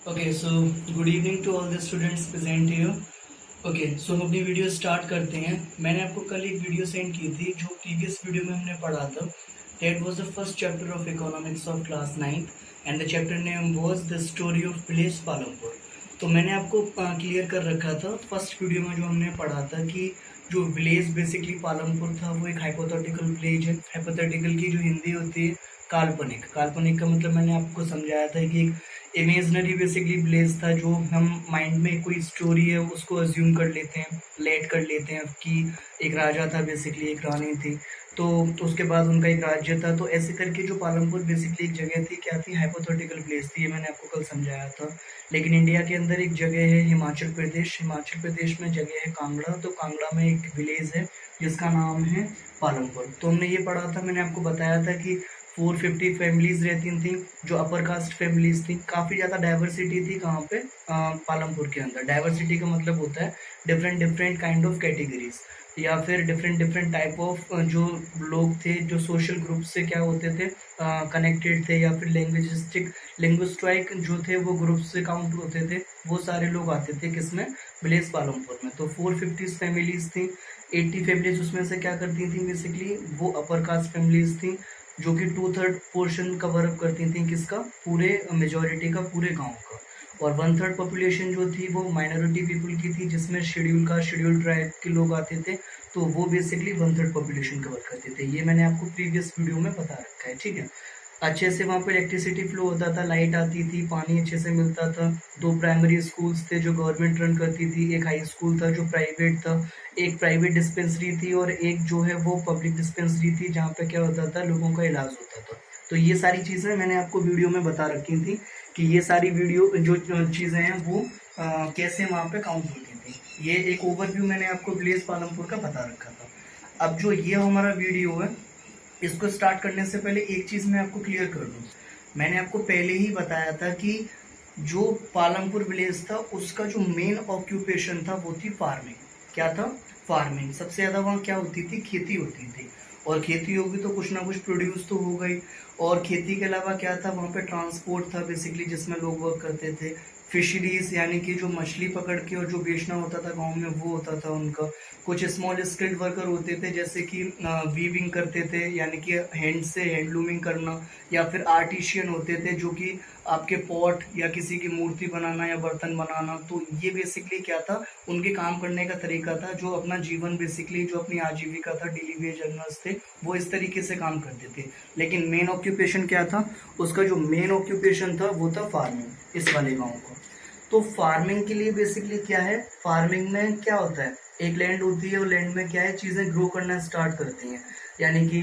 Okay, so good evening to all the students present here. Okay, so हम अपनी video start करते हैं। मैंने आपको कल एक वीडियो सेंड की थी जो प्रीवियस वीडियो में हमने पढ़ा था। That was the first chapter of economics of class 9th and the chapter name was the story of village Palampur. तो मैंने आपको क्लियर कर रखा था फर्स्ट वीडियो में जो हमने पढ़ा था कि जो विलेज बेसिकली पालमपुर था वो एक हाइपोथेटिकल विलेज है। हाइपोथेटिकल की जो हिंदी होती है काल्पनिक। काल्पनिक का मतलब मैंने आपको समझाया था कि एक इमेजनरी बेसिकली विलेज था जो हम माइंड में कोई स्टोरी है उसको अज्यूम कर लेते हैं, लेट कर लेते हैं कि एक राजा था, बेसिकली एक रानी थी, तो उसके बाद उनका एक राज्य था। तो ऐसे करके जो पालमपुर बेसिकली एक जगह थी, क्या थी, हाइपोथेटिकल प्लेस थी। ये मैंने आपको कल समझाया था। लेकिन इंडिया के अंदर एक जगह है हिमाचल प्रदेश। हिमाचल प्रदेश में जगह है कांगड़ा। तो कांगड़ा में एक विलेज है जिसका नाम है पालमपुर। तो हमने ये पढ़ा था, मैंने आपको बताया था कि 450 फैमिलीज रहती थी जो अपर कास्ट फैमिलीज थी। काफ़ी ज़्यादा डाइवर्सिटी थी कहाँ पे, पालमपुर के अंदर। डाइवर्सिटी का मतलब होता है different different kind of categories या फिर डिफरेंट डिफरेंट टाइप ऑफ जो लोग थे, जो सोशल ग्रुप से क्या होते थे, कनेक्टेड थे, या फिर लिंग्विस्टिक जो थे वो ग्रुप से काउंट होते थे। वो सारे लोग आते थे किसमें, विलेज पालमपुर में। तो 450 फैमिलीज थी। 80 फैमिलीज उसमें से क्या करती थी, बेसिकली वो अपर कास्ट फैमिलीज थी जो कि 2/3 पोर्शन कवर अप करती थी किसका, पूरे मेजोरिटी का, पूरे गांव का। और 1/3 पॉपुलेशन जो थी वो माइनॉरिटी पीपल की थी, जिसमें शेड्यूल ट्राइब के लोग आते थे। तो वो बेसिकली 1/3 पॉपुलेशन कवर करते थे। ये मैंने आपको प्रीवियस वीडियो में बता रखा है, ठीक है। अच्छे से वहाँ पे इलेक्ट्रिसिटी फ्लो होता था, लाइट आती थी, पानी अच्छे से मिलता था। 2 प्राइमरी स्कूल्स थे जो गवर्नमेंट रन करती थी, एक हाई स्कूल था जो प्राइवेट था, एक प्राइवेट डिस्पेंसरी थी और एक जो है वो पब्लिक डिस्पेंसरी थी जहाँ पे क्या होता था, लोगों का इलाज होता था। तो ये सारी चीज़ें मैंने आपको वीडियो में बता रखी थी कि ये सारी वीडियो जो चीज़ें हैं वो कैसे वहाँ पे काउंट होती थी। ये एक ओवरव्यू मैंने आपको विलेज पालमपुर का बता रखा था। अब जो ये हमारा वीडियो है, इसको स्टार्ट करने से पहले एक चीज़ मैं आपको क्लियर कर दूं। मैंने आपको पहले ही बताया था कि जो पालमपुर विलेज था उसका जो मेन ऑक्यूपेशन था वो थी फार्मिंग। क्या था, फार्मिंग। सबसे ज़्यादा वहाँ क्या होती थी, खेती होती थी। और खेती होगी तो कुछ ना कुछ प्रोड्यूस तो हो गई। और खेती के अलावा क्या था, वहाँ पे ट्रांसपोर्ट था बेसिकली, जिसमें लोग वर्क करते थे। फिशरीज यानी कि जो मछली पकड़ के और जो बेचना होता था गांव में, वो होता था उनका। कुछ स्मॉल स्किल्ड वर्कर होते थे जैसे कि वीविंग करते थे, यानी कि हैंड से हैंडलूमिंग करना, या फिर आर्टिशियन होते थे जो कि आपके पॉट या किसी की मूर्ति बनाना या बर्तन बनाना। तो ये बेसिकली क्या था, उनके काम करने का तरीका था, जो अपना जीवन बेसिकली, जो अपनी आजीविका था, डेली वेज अर्नर्स थे, वो इस तरीके से काम करते थे। लेकिन मेन ऑक्यूपेशन क्या था, उसका जो मेन ऑक्यूपेशन था वो था फार्मिंग, इस वाले गाँव का। तो फार्मिंग के लिए बेसिकली क्या है, फार्मिंग में क्या होता है, एक लैंड होती है, वो लैंड में क्या है, चीजें ग्रो करना स्टार्ट करती हैं। यानी कि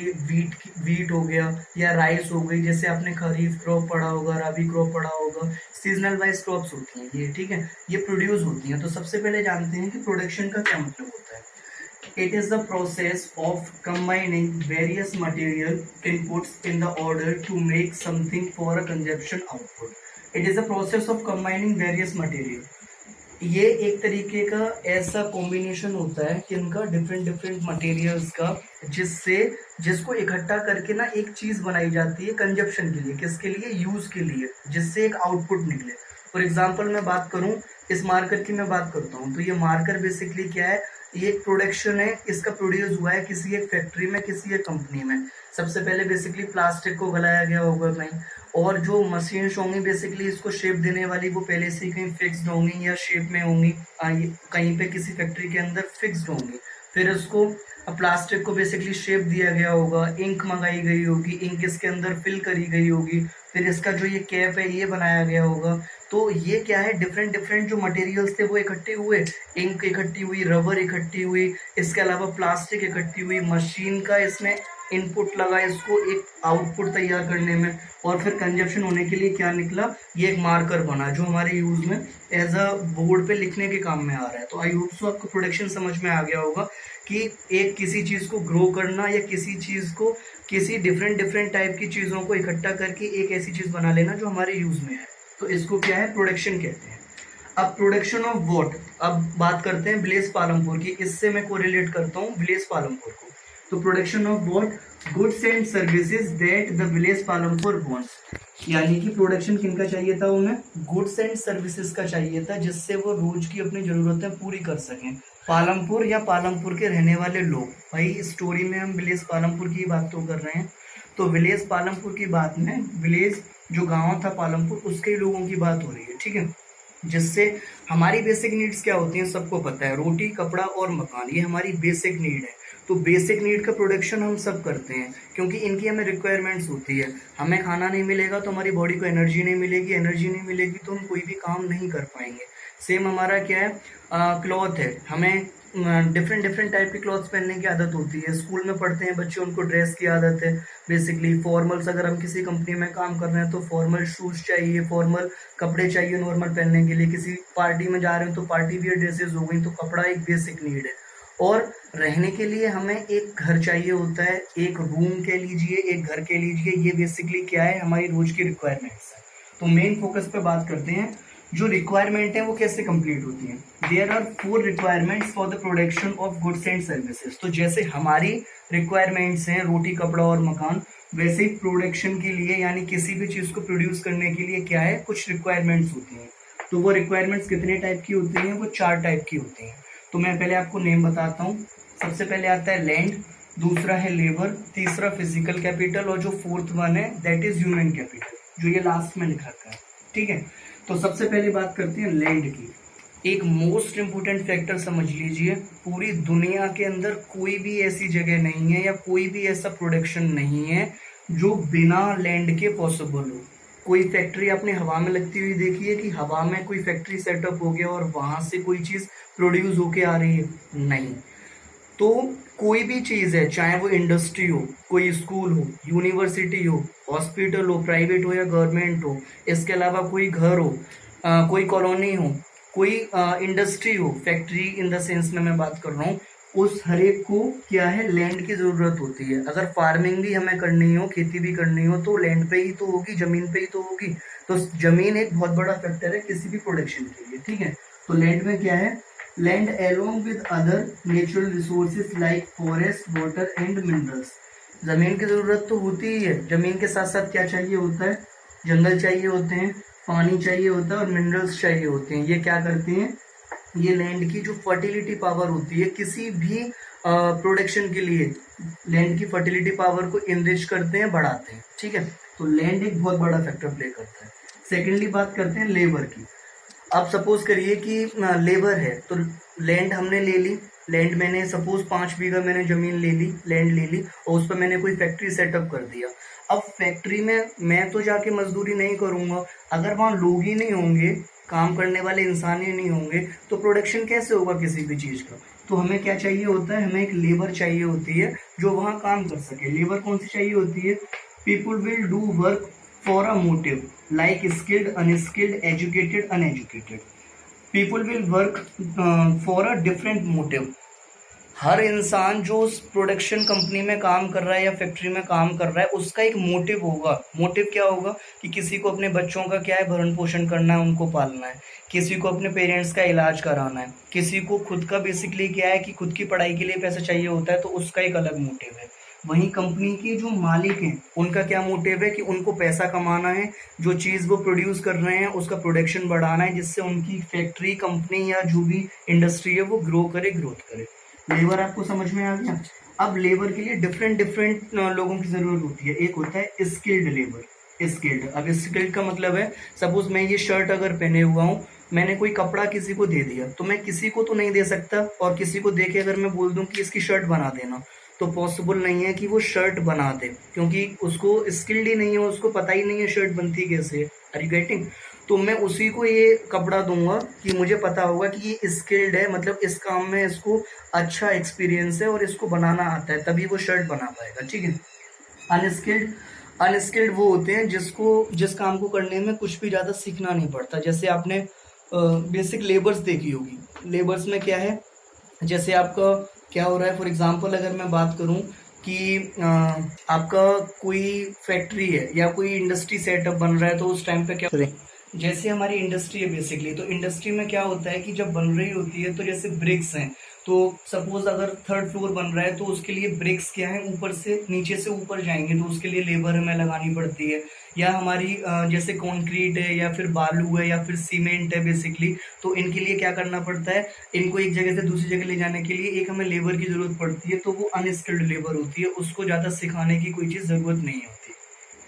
वीट हो गया या राइस हो गई, जैसे आपने खरीफ क्रॉप पढ़ा होगा, रबी क्रॉप पढ़ा होगा, सीजनल वाइज क्रॉप्स होती हैं ये, ठीक है। ये प्रोड्यूस होती हैं। तो सबसे पहले जानते हैं कि प्रोडक्शन का क्या मतलब होता है। It is the process of combining various material inputs in the order to make something for a consumption output. It is the process of combining various material. ये एक तरीके का ऐसा कॉम्बिनेशन होता है कि इनका डिफरेंट डिफरेंट मटेरियल्स का, जिसको इकट्ठा करके ना एक चीज बनाई जाती है कंजप्शन के लिए। किसके लिए, यूज के लिए, जिससे एक आउटपुट निकले। फॉर एग्जाम्पल मैं बात करूं, इस मार्कर की मैं बात करता हूं, तो ये मार्कर बेसिकली क्या है, ये एक प्रोडक्शन है, इसका प्रोड्यूस हुआ है किसी एक फैक्ट्री में, किसी एक कंपनी में। सबसे पहले बेसिकली प्लास्टिक को गलाया गया होगा कहीं, और जो मशीन्स होंगी बेसिकली इसको शेप देने वाली, वो पहले से ही कहीं फिक्स्ड होंगी या शेप में होंगी, कहीं पे किसी फैक्ट्री के अंदर फिक्स्ड होंगी। फिर उसको प्लास्टिक को बेसिकली शेप दिया गया होगा, इंक मंगाई गई होगी, इंक इसके अंदर फिल करी गई होगी, फिर इसका जो ये कैप है ये बनाया गया होगा। तो ये क्या है, डिफरेंट डिफरेंट जो मटेरियल्स थे वो इकट्ठे हुए, इंक इकट्ठी हुई, रबर इकट्ठी हुई, इसके अलावा प्लास्टिक इकट्ठी हुई, मशीन का इसमें इनपुट लगा इसको एक आउटपुट तैयार करने में, और फिर कंजप्शन होने के लिए क्या निकला, ये एक मार्कर बना जो हमारे यूज में एज अ बोर्ड पे लिखने के काम में आ रहा है। तो आई होप सो आपको प्रोडक्शन समझ में आ गया होगा कि एक किसी चीज को ग्रो करना या किसी चीज को, किसी डिफरेंट डिफरेंट टाइप की चीजों को इकट्ठा करके एक ऐसी चीज बना लेना जो हमारे यूज में है। तो इसको क्या है, प्रोडक्शन कहते हैं। अब प्रोडक्शन ऑफ वॉट, अब बात करते हैं विलेज पालमपुर की। इससे मैं कोरिलेट करता हूँ विलेज पालमपुर को। तो production of what, goods and services that the village Palampur wants, यानी कि प्रोडक्शन किनका चाहिए था उन्हें, गुड्स एंड सर्विसेज का चाहिए था, जिससे वो रोज की अपनी जरूरतें पूरी कर सकें। पालमपुर या पालमपुर के रहने वाले लोग, भाई इस स्टोरी में हम विलेज पालमपुर की बात तो कर रहे हैं, तो विलेज पालमपुर की बात में विलेज जो गांव था पालमपुर उसके लोगों की बात हो रही है, ठीक है। जिससे हमारी बेसिक नीड्स क्या होती हैं सबको पता है, रोटी कपड़ा और मकान, ये हमारी बेसिक नीड है। तो बेसिक नीड का प्रोडक्शन हम सब करते हैं क्योंकि इनकी हमें रिक्वायरमेंट्स होती है। हमें खाना नहीं मिलेगा तो हमारी बॉडी को एनर्जी नहीं मिलेगी, एनर्जी नहीं मिलेगी तो हम कोई भी काम नहीं कर पाएंगे। सेम हमारा क्या है, क्लॉथ है, हमें डिफरेंट डिफरेंट टाइप के क्लॉथ्स पहनने की आदत होती है। स्कूल में पढ़ते हैं बच्चे, उनको ड्रेस की आदत है बेसिकली। फॉर्मल्स, अगर हम किसी कंपनी में काम कर रहे हैं तो फॉर्मल शूज चाहिए, फॉर्मल कपड़े चाहिए नॉर्मल पहनने के लिए। किसी पार्टी में जा रहे हैं तो पार्टी वियर ड्रेसेस हो गई, तो कपड़ा एक बेसिक नीड है। और रहने के लिए हमें एक घर चाहिए होता है, एक रूम कह लीजिए, एक घर कह लीजिए, ये बेसिकली क्या है, हमारी रोज की रिक्वायरमेंट्स है। तो मेन फोकस पे बात करते हैं, जो रिक्वायरमेंट है वो कैसे कंप्लीट होती है। There are 4 requirements for the production of goods and services. तो जैसे हमारी रिक्वायरमेंट्स हैं रोटी कपड़ा और मकान, वैसे ही प्रोडक्शन के लिए यानी किसी भी चीज को प्रोड्यूस करने के लिए क्या है, कुछ रिक्वायरमेंट्स होती हैं। तो वो रिक्वायरमेंट्स कितने टाइप की होती हैं, वो 4 टाइप की होती हैं। तो मैं पहले आपको नेम बताता हूँ। सबसे पहले आता है लैंड, दूसरा है लेबर, तीसरा फिजिकल कैपिटल, और जो 4th वन है दैट इज ह्यूमन कैपिटल, जो ये लास्ट में लिखा रखा है, ठीक है। तो सबसे पहले बात करते हैं लैंड की। एक मोस्ट इम्पोर्टेंट फैक्टर समझ लीजिए, पूरी दुनिया के अंदर कोई भी ऐसी जगह नहीं है या कोई भी ऐसा प्रोडक्शन नहीं है जो बिना लैंड के पॉसिबल हो। कोई फैक्ट्री आपने हवा में लगती हुई देखी है कि हवा में कोई फैक्ट्री सेटअप हो गया और वहां से कोई चीज प्रोड्यूस होके आ रही है, नहीं। तो कोई भी चीज है, चाहे वो इंडस्ट्री हो, कोई स्कूल हो, यूनिवर्सिटी हो, हॉस्पिटल हो, प्राइवेट हो या गवर्नमेंट हो, इसके अलावा कोई घर हो, कोई कॉलोनी हो, कोई इंडस्ट्री हो, फैक्ट्री इन द सेंस में मैं बात कर रहा हूँ, उस हर एक को क्या है, लैंड की जरूरत होती है। अगर फार्मिंग भी हमें करनी हो, खेती भी करनी हो, तो लैंड पे ही तो होगी, जमीन पे ही तो होगी। तो जमीन एक बहुत बड़ा फैक्टर है किसी भी प्रोडक्शन के लिए, ठीक है। तो लैंड में क्या है, land along with other natural resources like forest, water and minerals। जमीन की जरूरत तो होती ही है, जमीन के साथ साथ क्या चाहिए होता है, जंगल चाहिए होते हैं, पानी चाहिए होता है और मिनरल्स चाहिए होते हैं। ये क्या करते हैं, ये लैंड की जो फर्टिलिटी पावर होती है किसी भी प्रोडक्शन के लिए, लैंड की फर्टिलिटी पावर को इनरिच करते हैं, बढ़ाते हैं, ठीक है। तो लैंड एक बहुत बड़ा फैक्टर प्ले करता है। सेकेंडली बात करते हैं लेबर की। अब सपोज करिए कि लेबर है, तो लैंड हमने ले ली, लैंड मैंने सपोज 5 बीघा मैंने जमीन ले ली, लैंड ले ली, और उस पर मैंने कोई फैक्ट्री सेटअप कर दिया। अब फैक्ट्री में मैं तो जाके मजदूरी नहीं करूंगा, अगर वहाँ लोग ही नहीं होंगे, काम करने वाले इंसान ही नहीं होंगे, तो प्रोडक्शन कैसे होगा किसी भी चीज का। तो हमें क्या चाहिए होता है, हमें एक लेबर चाहिए होती है जो वहाँ काम कर सके। लेबर कौन सी चाहिए होती है, people will do work for a motive like skilled, unskilled, educated, uneducated। people will work for a different motive। हर इंसान जो उस प्रोडक्शन कंपनी में काम कर रहा है या फैक्ट्री में काम कर रहा है, उसका एक मोटिव होगा। मोटिव क्या होगा कि किसी को अपने बच्चों का क्या है, भरण पोषण करना है, उनको पालना है, किसी को अपने पेरेंट्स का इलाज कराना है, किसी को खुद का बेसिकली क्या है कि खुद की पढ़ाई के लिए पैसा चाहिए होता है, तो उसका एक अलग मोटिव है। वहीं कंपनी के जो मालिक हैं उनका क्या मोटिव है कि उनको पैसा कमाना है, जो चीज़ वो प्रोड्यूस कर रहे हैं उसका प्रोडक्शन बढ़ाना है, जिससे उनकी फैक्ट्री, कंपनी या जो भी इंडस्ट्री है वो ग्रो करे, ग्रोथ करे। लेबर आपको समझ में आ गया। अब लेबर के लिए डिफरेंट डिफरेंट लोगों की जरूरत होती है। एक होता है स्किल्ड लेबर। स्किल्ड, अब स्किल्ड का मतलब है, सपोज मैं ये शर्ट अगर पहने हुआ हूँ, मैंने कोई कपड़ा किसी को दे दिया, तो मैं किसी को तो नहीं दे सकता, और किसी को देके अगर मैं बोल दूं कि इसकी शर्ट बना देना, तो पॉसिबल नहीं है कि वो शर्ट बना दे, क्योंकि उसको स्किल्ड ही नहीं है, उसको पता ही नहीं है शर्ट बनती कैसे। Are you getting. तो मैं उसी को ये कपड़ा दूंगा कि मुझे पता होगा कि ये स्किल्ड है, मतलब इस काम में इसको अच्छा एक्सपीरियंस है और इसको बनाना आता है, तभी वो शर्ट बना पाएगा, ठीक है। अनस्किल्ड, अनस्किल्ड वो होते हैं जिस काम को करने में कुछ भी ज्यादा सीखना नहीं पड़ता। जैसे आपने बेसिक लेबर्स देखी होगी। लेबर्स में क्या है, जैसे आपका क्या हो रहा है, फॉर एग्जाम्पल अगर मैं बात करूं कि आपका कोई फैक्ट्री है या कोई इंडस्ट्री सेटअप बन रहा है, तो उस टाइम पे क्या, जैसे हमारी इंडस्ट्री है बेसिकली, तो इंडस्ट्री में क्या होता है कि जब बन रही होती है, तो जैसे ब्रिक्स हैं, तो सपोज अगर थर्ड फ्लोर बन रहा है तो उसके लिए ब्रिक्स क्या है, ऊपर से नीचे से ऊपर जाएंगे तो उसके लिए लेबर हमें लगानी पड़ती है। या हमारी जैसे कंक्रीट है या फिर बालू है या फिर सीमेंट है बेसिकली, तो इनके लिए क्या करना पड़ता है, इनको एक जगह से दूसरी जगह ले जाने के लिए एक हमें लेबर की जरूरत पड़ती है, तो वो अनस्किल्ड लेबर होती है, उसको ज्यादा सिखाने की कोई चीज जरूरत नहीं होती।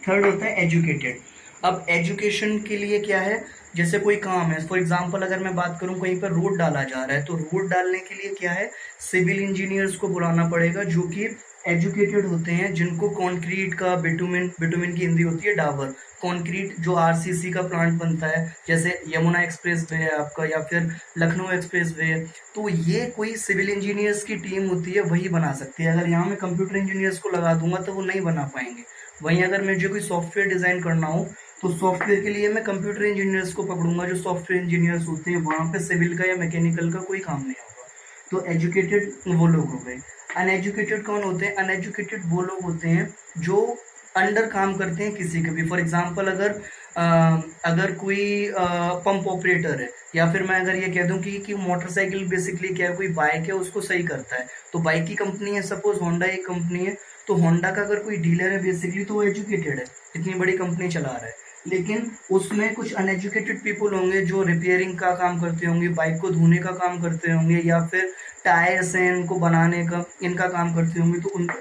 थर्ड होता है एजुकेटेड। अब एजुकेशन के लिए क्या है, जैसे कोई काम है, फॉर एग्जांपल अगर मैं बात करूं कहीं पर रोड डाला जा रहा है, तो रोड डालने के लिए क्या है, सिविल इंजीनियर्स को बुलाना पड़ेगा जो कि एजुकेटेड होते हैं, जिनको कंक्रीट का, बिटुमिन, बिटुमिन की हिंदी होती है डाबर, कंक्रीट जो आरसीसी का प्लांट बनता है, जैसे यमुना एक्सप्रेस वे है आपका या फिर लखनऊ एक्सप्रेस वे है, तो ये कोई सिविल इंजीनियर्स की टीम होती है, वही बना सकती है। अगर यहाँ मैं कंप्यूटर इंजीनियर्स को लगा दूंगा तो वो नहीं बना पाएंगे। वहीं अगर मुझे कोई सॉफ्टवेयर डिजाइन करना हो तो सॉफ्टवेयर के लिए मैं कंप्यूटर इंजीनियर्स को पकड़ूंगा, जो सॉफ्टवेयर इंजीनियर्स होते हैं, वहां पे सिविल का या मैकेनिकल का कोई काम नहीं होगा। तो एजुकेटेड वो लोग हो गए। अनएजुकेटेड कौन होते हैं, अनएजुकेटेड वो लोग होते हैं जो अंडर काम करते हैं किसी के भी। फॉर एग्जाम्पल अगर कोई पंप ऑपरेटर है, या फिर मैं अगर ये कह दूं कि मोटरसाइकिल बेसिकली क्या है, कोई बाइक है उसको सही करता है, तो बाइक की कंपनी है, सपोज होंडा एक कंपनी है, तो होंडा का अगर कोई डीलर है बेसिकली तो वो एजुकेटेड है, इतनी बड़ी कंपनी चला रहा है। लेकिन उसमें कुछ अनएजुकेटेड पीपल होंगे जो रिपेयरिंग का काम करते होंगे, बाइक को धोने का काम करते होंगे, या फिर टायर्स हैं इनको बनाने का, इनका काम करते होंगे, तो उनको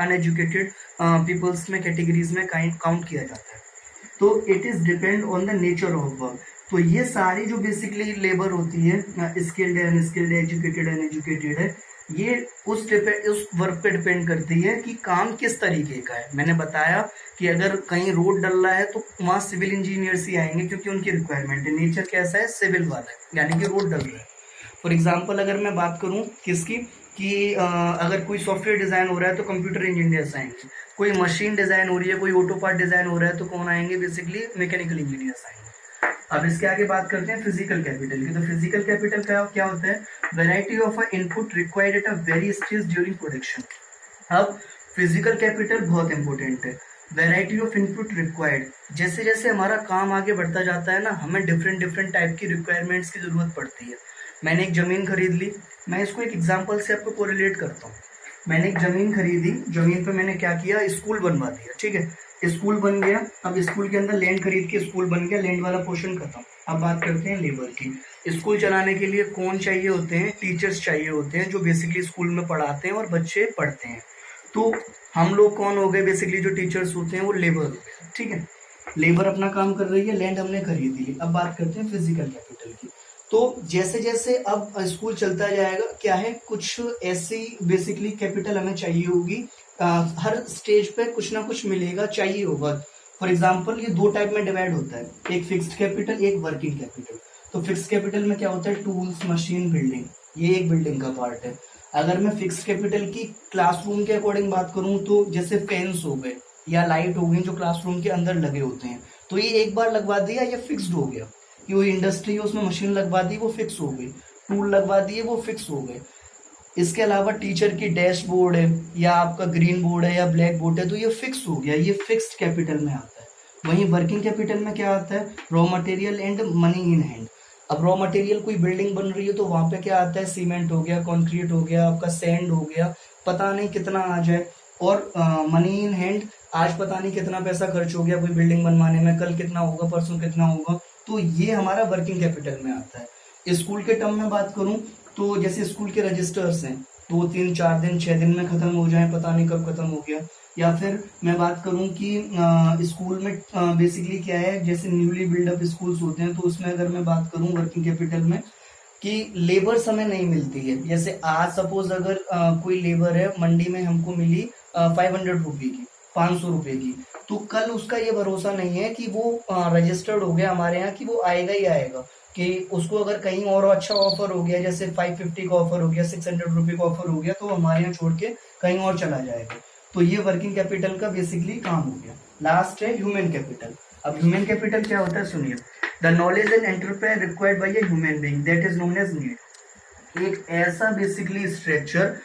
अनएजुकेटेड पीपल्स में कैटेगरीज में काउंट किया जाता है। तो it is depend on the nature of work. तो ये सारी जो बेसिकली लेबर होती है, स्किल्ड है, अनस्किल्ड है, एजुकेटेड अनएजुकेटेड है, ये उस वर्क पे डिपेंड करती है कि काम किस तरीके का है। मैंने बताया कि अगर कहीं रोड डल रहा है तो वहां सिविल इंजीनियर्स ही आएंगे, क्योंकि उनकी रिक्वायरमेंट है, नेचर कैसा है, सिविल वाला है, यानी कि रोड डल रहा है। फॉर एग्जाम्पल अगर मैं बात करूं किसकी, कि अगर कोई सॉफ्टवेयर डिजाइन हो रहा है तो कंप्यूटर इंजीनियर्स आएंगे, कोई मशीन डिजाइन हो रही है, कोई ऑटो पार्ट डिजाइन हो रहा है तो कौन आएंगे, बेसिकली मैकेनिकल इंजीनियर्स आएंगे। अब इसके आगे बात करते हैं फिजिकल कैपिटल की। तो फिजिकल कैपिटल का क्या होता है, variety of input required at a very stage during production. अब फिजिकल कैपिटल बहुत इंपॉर्टेंट है। वेराइटी ऑफ इनपुट रिक्वायर्ड, जैसे जैसे हमारा काम आगे बढ़ता जाता है ना, हमें डिफरेंट डिफरेंट टाइप की रिक्वायरमेंट्स की जरूरत पड़ती है। मैंने एक जमीन खरीद ली, मैं इसको एक एग्जांपल से आपको कोरिलेट करता हूँ। मैंने एक जमीन खरीदी, जमीन पे मैंने क्या किया, स्कूल बनवा दिया, ठीक है, स्कूल बन गया। अब स्कूल के अंदर लैंड खरीद के स्कूल बन गया, लैंड वाला पोर्शन खत्म। अब बात करते हैं लेबर की। स्कूल चलाने के लिए कौन चाहिए होते हैं, टीचर्स चाहिए होते हैं, जो बेसिकली स्कूल में पढ़ाते हैं और बच्चे पढ़ते हैं। तो हम लोग कौन हो गए, बेसिकली जो टीचर्स होते हैं वो लेबर हो गए, ठीक है। लेबर अपना काम कर रही है, लैंड हमने खरीदी है। अब बात करते हैं फिजिकल कैपिटल की। तो जैसे जैसे अब स्कूल चलता जाएगा, क्या है, कुछ ऐसी बेसिकली कैपिटल हमें चाहिए होगी, हर स्टेज पे कुछ ना कुछ मिलेगा, चाहिए होगा। फॉर एग्जाम्पल ये दो टाइप में डिवाइड होता है, एक फिक्स्ड कैपिटल, एक वर्किंग कैपिटल। तो फिक्स्ड कैपिटल में क्या होता है, टूल्स, मशीन, बिल्डिंग, ये एक बिल्डिंग का पार्ट है। अगर मैं फिक्स्ड कैपिटल की क्लासरूम के अकॉर्डिंग बात करूं तो जैसे फैंस हो गए या लाइट हो गई जो क्लासरूम के अंदर लगे होते हैं, तो ये एक बार लगवा दिया, ये फिक्स्ड हो गया। कि वो इंडस्ट्री है उसमें मशीन लगवा दी, वो फिक्स हो गई, टूल लगवा दिए, वो फिक्स हो गए। इसके अलावा टीचर की डैशबोर्ड है या आपका ग्रीन बोर्ड है या ब्लैक बोर्ड है, तो ये फिक्स हो गया, ये फिक्स्ड कैपिटल में आता है। वहीं वर्किंग कैपिटल में क्या आता है, raw material and money in hand. अब रॉ मटेरियल, कोई बिल्डिंग बन रही है तो वहां पे क्या आता है, सीमेंट हो गया, कंक्रीट हो गया, आपका सैंड हो गया, पता नहीं कितना आ जाए। और मनी इन हैंड, आज पता नहीं कितना पैसा खर्च हो गया कोई बिल्डिंग बनवाने में, कल कितना होगा, परसों कितना होगा, तो ये हमारा वर्किंग कैपिटल में आता है। स्कूल के टर्म में बात करूं तो जैसे स्कूल के रजिस्टर्स हैं, 2 3 4 दिन 6 दिन में खत्म हो जाए, पता नहीं कब खत्म हो गया। या फिर मैं बात करूं कि स्कूल में बेसिकली क्या है, जैसे न्यूली बिल्डअप स्कूल्स होते हैं, तो उसमें अगर मैं बात करूं वर्किंग कैपिटल में कि लेबर समय नहीं मिलती है। जैसे आज सपोज अगर कोई लेबर है, मंडी में हमको मिली 500 रुपए की, 500 रुपए की, तो कल उसका ये भरोसा नहीं है कि वो रजिस्टर्ड हो गया हमारे यहाँ कि वो आएगा ही आएगा। कि उसको अगर कहीं और अच्छा ऑफर हो गया, जैसे 550 का ऑफर हो गया, 600 रुपए का ऑफर हो गया, तो हमारे यहाँ छोड़ के कहीं और चला जाएगा। तो ये वर्किंग कैपिटल का बेसिकली काम हो गया। लास्ट है ह्यूमन कैपिटल। अब ह्यूमन कैपिटल क्या होता है, सुनिए। The knowledge and enterprise required by a human being that is known as need. एक ऐसा बेसिकली स्ट्रक्चर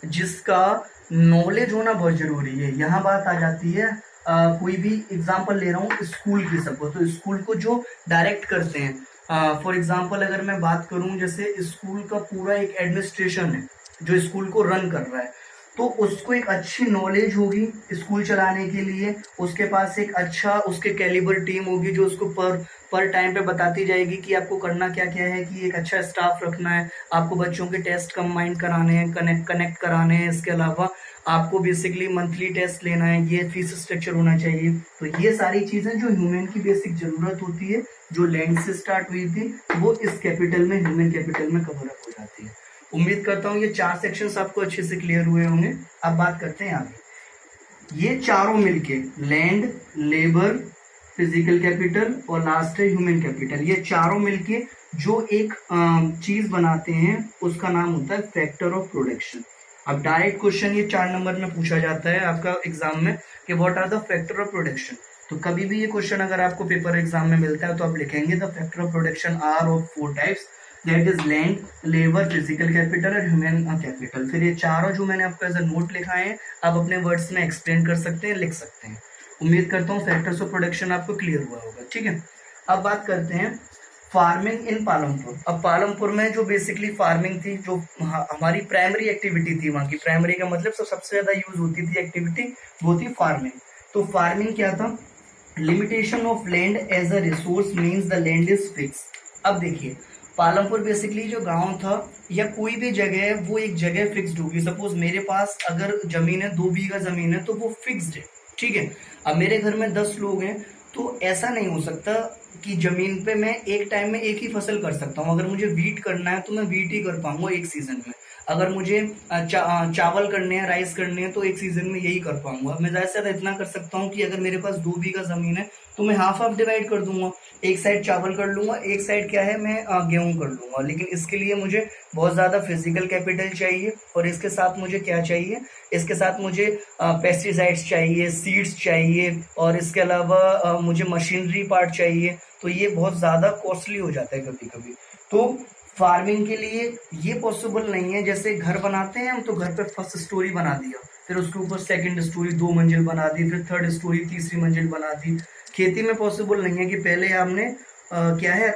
जिसका नॉलेज होना बहुत जरूरी है। यहाँ बात आ जाती है, कोई भी एग्जांपल ले रहा हूँ स्कूल की, सपोज तो स्कूल को जो डायरेक्ट करते हैं, फॉर एग्जाम्पल अगर मैं बात करूं, जैसे स्कूल का पूरा एक एडमिनिस्ट्रेशन है जो स्कूल को रन कर रहा है, तो उसको एक अच्छी नॉलेज होगी स्कूल चलाने के लिए, उसके पास एक अच्छा उसके कैलिबर टीम होगी जो उसको पर टाइम पे बताती जाएगी कि आपको करना क्या क्या है, कि एक अच्छा स्टाफ रखना है, आपको बच्चों के टेस्ट कंबाइन कराने हैं, कनेक्ट कराने हैं, इसके अलावा आपको बेसिकली मंथली टेस्ट लेना है, ये फीस स्ट्रक्चर होना चाहिए। तो ये सारी चीजें जो ह्यूमन की बेसिक जरूरत होती है, जो लैंड से स्टार्ट हुई थी, वो इस कैपिटल में, ह्यूमन कैपिटल में कवर अप हो जाती है। उम्मीद करता हूँ ये 4 सेक्शंस आपको अच्छे से क्लियर हुए होंगे। अब बात करते हैं आगे। ये चारों मिलके, लैंड, लेबर, फिजिकल कैपिटल और लास्ट है ह्यूमन कैपिटल, ये चारों मिलके जो एक चीज बनाते हैं उसका नाम होता है फैक्टर ऑफ प्रोडक्शन। अब डायरेक्ट क्वेश्चन ये 4 नंबर में पूछा जाता है आपका एग्जाम में कि what are the factor of production. तो कभी भी ये क्वेश्चन अगर आपको पेपर एग्जाम में मिलता है तो आप लिखेंगे the factor of production are of 4 types, that is land, labour, physical capital और ह्यूमन कैपिटल। फिर ये चारों जो मैंने आपको एज अ नोट लिखा है आप अपने वर्ड्स में एक्सप्लेन कर सकते हैं, लिख सकते हैं। उम्मीद करता हूँ फैक्टर्स ऑफ प्रोडक्शन आपको क्लियर हुआ होगा। ठीक है, अब बात करते हैं फार्मिंग इन पालमपुर। अब पालमपुर में जो बेसिकली फार्मिंग थी, जो हमारी प्राइमरी एक्टिविटी थी, वहाँ की प्राइमरी का मतलब सबसे ज्यादा यूज होती थी एक्टिविटी, वो थी फार्मिंग। तो फार्मिंग क्या था? Limitation of land as a resource means the land is fix. अब देखिए, पालमपुर बेसिकली जो गांव था या कोई भी जगह है, वो एक जगह फिक्स्ड होगी। सपोज मेरे पास अगर जमीन है, 2 बीघा जमीन है, तो वो फिक्स्ड है। ठीक है, अब मेरे घर में 10 लोग हैं, तो ऐसा नहीं हो सकता कि जमीन पे मैं एक टाइम में एक ही फसल कर सकता हूँ। अगर मुझे वीट करना है तो मैं वीट ही कर पाऊंगा एक सीजन में। अगर मुझे चावल करने हैं, राइस करने हैं, तो एक सीजन में यही कर पाऊंगा। मैं ज्यादा से ज्यादा इतना कर सकता हूँ कि अगर मेरे पास 2 बीघा जमीन है तो मैं हाफ हाफ डिवाइड कर दूंगा, एक साइड चावल कर लूंगा, एक साइड क्या है, मैं गेहूं कर लूंगा। लेकिन इसके लिए मुझे बहुत ज्यादा फिजिकल कैपिटल चाहिए, और इसके साथ मुझे क्या चाहिए, इसके साथ मुझे पेस्टिसाइड्स चाहिए, सीड्स चाहिए, और इसके अलावा मुझे मशीनरी पार्ट चाहिए। तो ये बहुत ज्यादा कॉस्टली हो जाता है कभी कभी। तो फार्मिंग के लिए ये पॉसिबल नहीं है। जैसे घर बनाते हैं हम, तो घर पे फर्स्ट स्टोरी बना दिया, फिर उसके ऊपर सेकंड स्टोरी 2 मंजिल बना दी, फिर थर्ड स्टोरी तीसरी मंजिल बना दी। खेती में पॉसिबल नहीं है कि पहले आपने क्या है,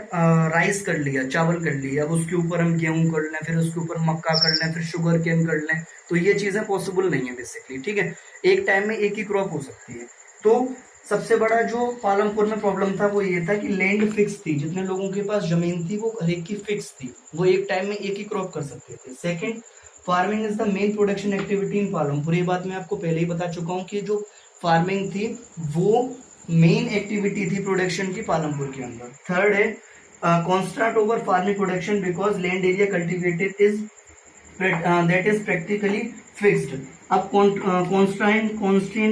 राइस कर लिया, चावल कर लिया, अब उसके ऊपर हम गेहूं कर लें, फिर उसके ऊपर मक्का कर लें, फिर शुगर केन कर लें। तो ये चीजें पॉसिबल नहीं है बेसिकली। ठीक है, एक टाइम में एक ही क्रॉप हो सकती है। तो सबसे बड़ा जो पालमपुर में प्रॉब्लम था वो ये था कि लैंड फिक्स थी, जितने लोगों के पास जमीन थी वो हर एक की फिक्स थी, वो एक टाइम में एक ही क्रॉप कर सकते थे। Second, farming is the main production activity in Palampur. ये बात मैं आपको पहले ही बता चुका हूँ कि जो फार्मिंग थी वो मेन एक्टिविटी थी प्रोडक्शन की पालमपुर के अंदर। थर्ड है constant over farming production because land area cultivated is that is practically fixed. अब कॉन्स्टेंट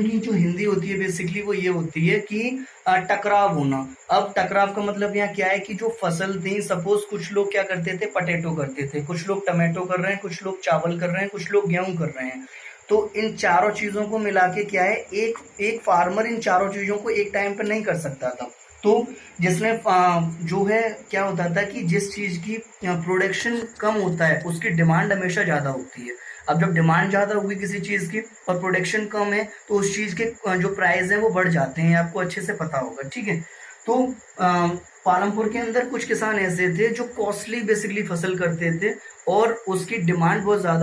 की जो हिंदी होती है बेसिकली वो ये होती है कि टकराव होना। अब टकराव का मतलब यहाँ क्या है कि जो फसल थी, सपोज कुछ लोग क्या करते थे, पटेटो करते थे, कुछ लोग टमाटो कर रहे हैं, कुछ लोग चावल कर रहे हैं, कुछ लोग गेहूं कर रहे हैं। तो इन चारों चीजों को मिला के क्या है, एक फार्मर इन चारों चीजों को एक टाइम पर नहीं कर सकता था। तो जिसने जो है क्या होता था कि जिस चीज की प्रोडक्शन कम होता है उसकी डिमांड हमेशा ज्यादा होती है। अब जब डिमांड ज्यादा होगी किसी चीज की और प्रोडक्शन कम है, तो उस चीज के जो प्राइस है वो बढ़ जाते हैं, आपको अच्छे से पता होगा। ठीक है, तो पालमपुर के अंदर कुछ किसान ऐसे थे जो कॉस्टली बेसिकली फसल करते थे और उसकी डिमांड बहुत ज्यादा